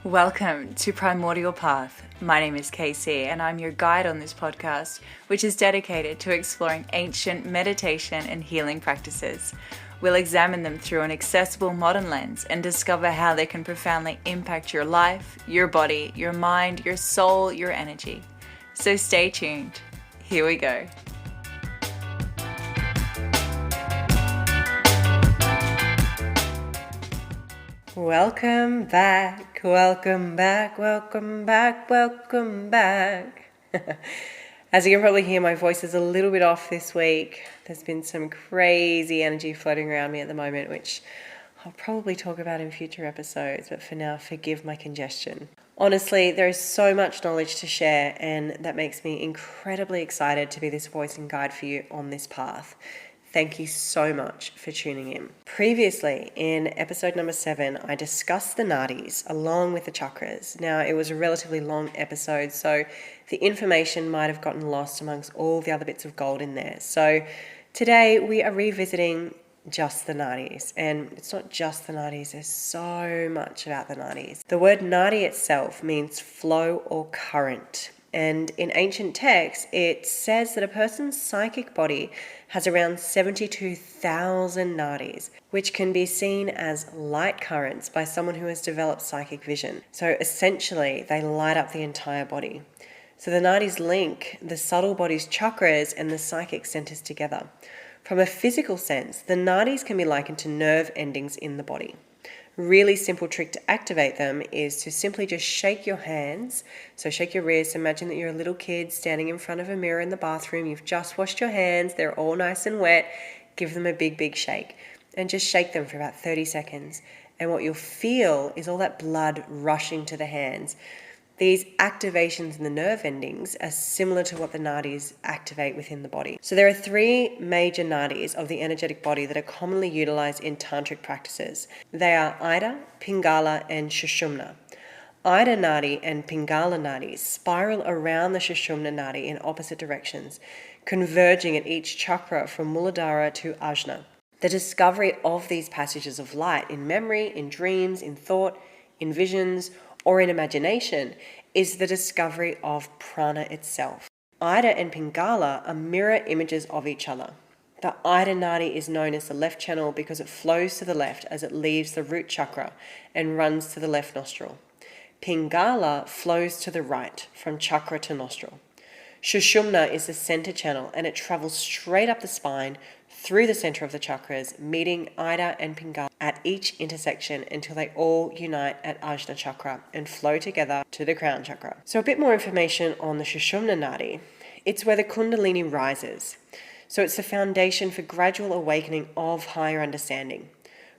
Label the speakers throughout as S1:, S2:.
S1: Welcome to Primordial Path. My name is Casey and I'm your guide on this podcast, which is dedicated to exploring ancient meditation and healing practices. We'll examine them through an accessible modern lens and discover how they can profoundly impact your life, your body, your mind, your soul, your energy. So stay tuned. Here we go. Welcome back, welcome back, welcome back, welcome back. As you can probably hear, my voice is a little bit off this week. There's been some crazy energy floating around me at the moment, which I'll probably talk about in future episodes, but for now, forgive my congestion. Honestly, there is so much knowledge to share, and that makes me incredibly excited to be this voice and guide for you on this path. Thank you so much for tuning in. Previously, in episode number 7, I discussed the Nadis along with the chakras. Now, it was a relatively long episode, so the information might have gotten lost amongst all the other bits of gold in there. So today we are revisiting just the Nadis. And it's not just the Nadis, there's so much about the Nadis. The word Nadi itself means flow or current. And in ancient texts, it says that a person's psychic body has around 72,000 nadis, which can be seen as light currents by someone who has developed psychic vision. So essentially, they light up the entire body. So the nadis link the subtle body's chakras and the psychic centers together. From a physical sense, the nadis can be likened to nerve endings in the body. Really simple trick to activate them is to simply just shake your hands. So shake your wrists. Imagine that you're a little kid standing in front of a mirror in the bathroom. You've just washed your hands. They're all nice and wet. Give them a big, big shake. And just shake them for about 30 seconds. And what you'll feel is all that blood rushing to the hands. These activations in the nerve endings are similar to what the nadis activate within the body. So there are 3 major nadis of the energetic body that are commonly utilized in tantric practices. They are Ida, Pingala, and Sushumna. Ida Nadi and Pingala Nadi spiral around the Sushumna Nadi in opposite directions, converging at each chakra from Muladhara to Ajna. The discovery of these passages of light in memory, in dreams, in thought, in visions, or in imagination is the discovery of prana itself. Ida and Pingala are mirror images of each other. The Ida Nadi is known as the left channel because it flows to the left as it leaves the root chakra and runs to the left nostril. Pingala flows to the right from chakra to nostril. Sushumna is the center channel and it travels straight up the spine through the center of the chakras, meeting Ida and Pingala at each intersection until they all unite at Ajna chakra and flow together to the crown chakra. So a bit more information on the Sushumna Nadi. It's where the Kundalini rises. So it's the foundation for gradual awakening of higher understanding.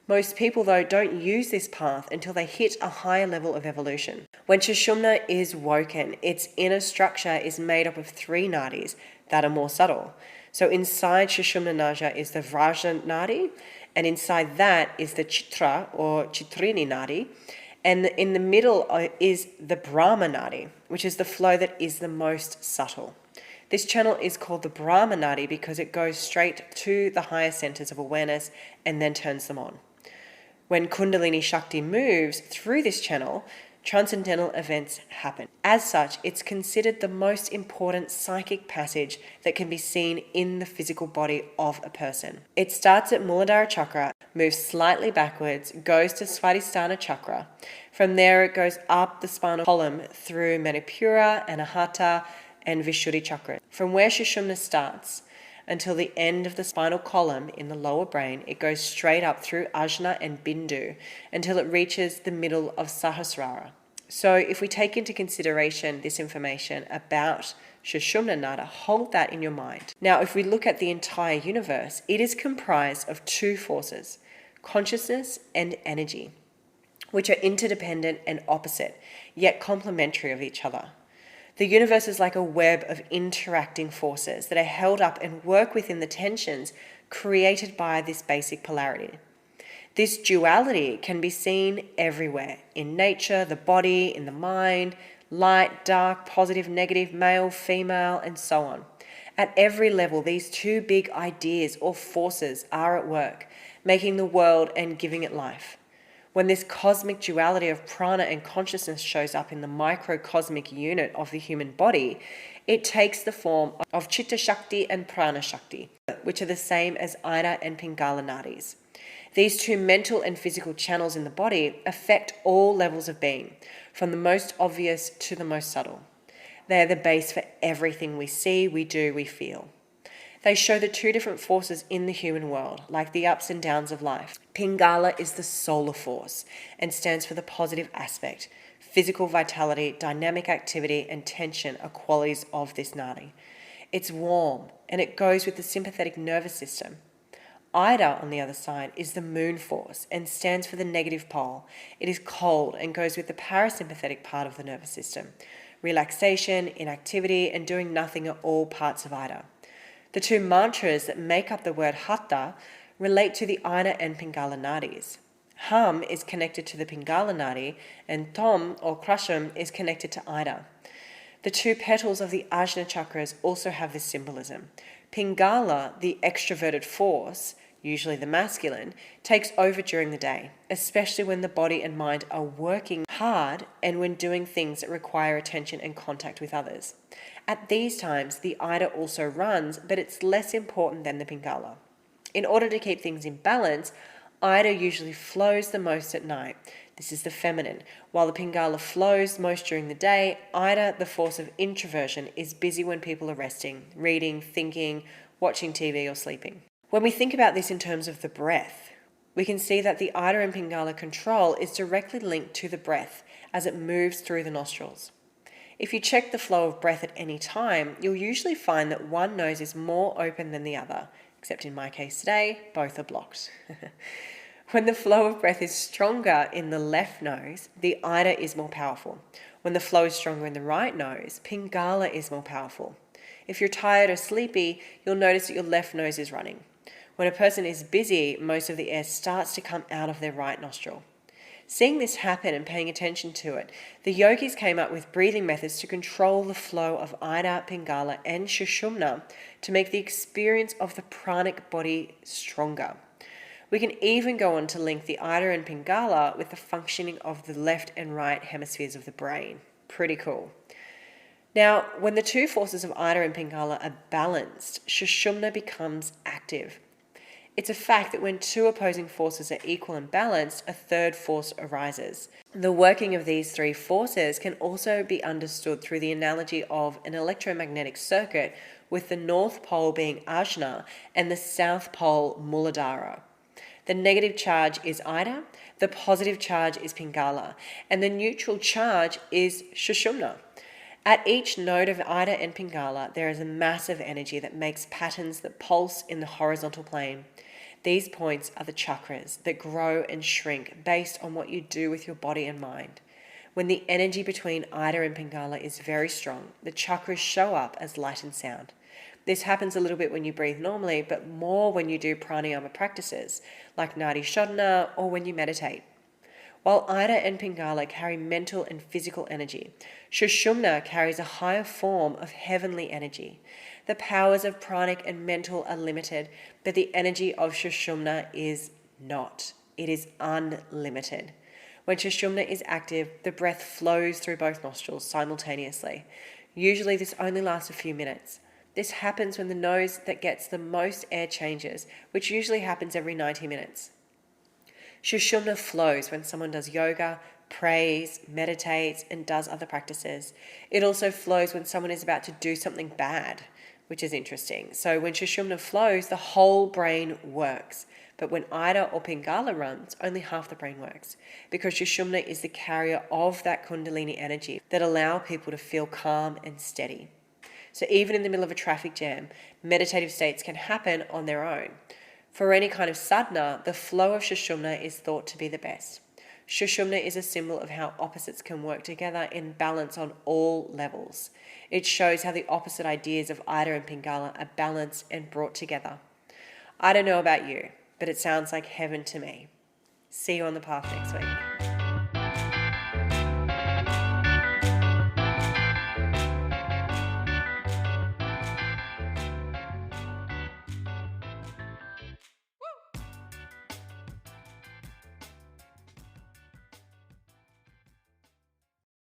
S1: Most people, though, don't use this path until they hit a higher level of evolution. When Sushumna is woken, its inner structure is made up of 3 nadis that are more subtle. So inside Sushumna Naja is the Vrajna Nadi, and inside that is the Chitra or Chitrini Nadi, and in the middle is the Brahma Nadi, which is the flow that is the most subtle. This channel is called the Brahma Nadi because it goes straight to the higher centers of awareness and then turns them on. When Kundalini Shakti moves through this channel, transcendental events happen. As such, it's considered the most important psychic passage that can be seen in the physical body of a person. It starts at Muladhara chakra, moves slightly backwards, goes to Svadhisthana chakra. From there, it goes up the spinal column through Manipura, Anahata, and Vishuddhi chakra. From where Sushumna starts until the end of the spinal column in the lower brain, it goes straight up through Ajna and Bindu until it reaches the middle of Sahasrara. So if we take into consideration this information about Sushumna Nada, hold that in your mind. Now, if we look at the entire universe, it is comprised of 2 forces, consciousness and energy, which are interdependent and opposite, yet complementary of each other. The universe is like a web of interacting forces that are held up and work within the tensions created by this basic polarity. This duality can be seen everywhere, in nature, the body, in the mind, light, dark, positive, negative, male, female, and so on. At every level, these 2 big ideas or forces are at work, making the world and giving it life. When this cosmic duality of prana and consciousness shows up in the microcosmic unit of the human body, it takes the form of chitta shakti and prana shakti, which are the same as Ida and Pingala Nadis. These two mental and physical channels in the body affect all levels of being, from the most obvious to the most subtle. They are the base for everything we see, we do, we feel. They show the two different forces in the human world, like the ups and downs of life. Pingala is the solar force and stands for the positive aspect. Physical vitality, dynamic activity, and tension are qualities of this Nadi. It's warm, and it goes with the sympathetic nervous system. Ida, on the other side, is the moon force and stands for the negative pole. It is cold and goes with the parasympathetic part of the nervous system. Relaxation, inactivity, and doing nothing are all parts of Ida. The two mantras that make up the word Hatha relate to the Ida and Pingala Nadis. Hum is connected to the Pingala Nadi, and Tom or Krasham is connected to Ida. The two petals of the Ajna chakras also have this symbolism. Pingala, the extroverted force, usually the masculine, takes over during the day, especially when the body and mind are working hard and when doing things that require attention and contact with others. At these times, the Ida also runs, but it's less important than the Pingala. In order to keep things in balance, Ida usually flows the most at night. This is the feminine. While the Pingala flows most during the day, Ida, the force of introversion, is busy when people are resting, reading, thinking, watching TV or sleeping. When we think about this in terms of the breath, we can see that the Ida and Pingala control is directly linked to the breath as it moves through the nostrils. If you check the flow of breath at any time, you'll usually find that one nose is more open than the other, except in my case today, both are blocked. When the flow of breath is stronger in the left nose, the Ida is more powerful. When the flow is stronger in the right nose, Pingala is more powerful. If you're tired or sleepy, you'll notice that your left nose is running. When a person is busy, most of the air starts to come out of their right nostril. Seeing this happen and paying attention to it, the yogis came up with breathing methods to control the flow of Ida, Pingala, and Sushumna to make the experience of the pranic body stronger. We can even go on to link the Ida and Pingala with the functioning of the left and right hemispheres of the brain. Pretty cool. Now, when the two forces of Ida and Pingala are balanced, Sushumna becomes active. It's a fact that when two opposing forces are equal and balanced, a third force arises. The working of these three forces can also be understood through the analogy of an electromagnetic circuit, with the north pole being Ajna and the south pole Muladhara. The negative charge is Ida, the positive charge is Pingala, and the neutral charge is Sushumna. At each node of Ida and Pingala, there is a massive energy that makes patterns that pulse in the horizontal plane. These points are the chakras that grow and shrink based on what you do with your body and mind. When the energy between Ida and Pingala is very strong, the chakras show up as light and sound. This happens a little bit when you breathe normally, but more when you do pranayama practices, like Nadi Shodhana, or when you meditate. While Ida and Pingala carry mental and physical energy, Sushumna carries a higher form of heavenly energy. The powers of pranic and mental are limited, but the energy of Sushumna is not. It is unlimited. When Sushumna is active, the breath flows through both nostrils simultaneously. Usually this only lasts a few minutes. This happens when the nose that gets the most air changes, which usually happens every 90 minutes. Sushumna flows when someone does yoga, prays, meditates, and does other practices. It also flows when someone is about to do something bad, which is interesting. So when Sushumna flows, the whole brain works. But when Ida or Pingala runs, only half the brain works, because Sushumna is the carrier of that Kundalini energy that allow people to feel calm and steady. So even in the middle of a traffic jam, meditative states can happen on their own. For any kind of sadhana, the flow of Sushumna is thought to be the best. Sushumna is a symbol of how opposites can work together in balance on all levels. It shows how the opposite ideas of Ida and Pingala are balanced and brought together. I don't know about you, but it sounds like heaven to me. See you on the path next week.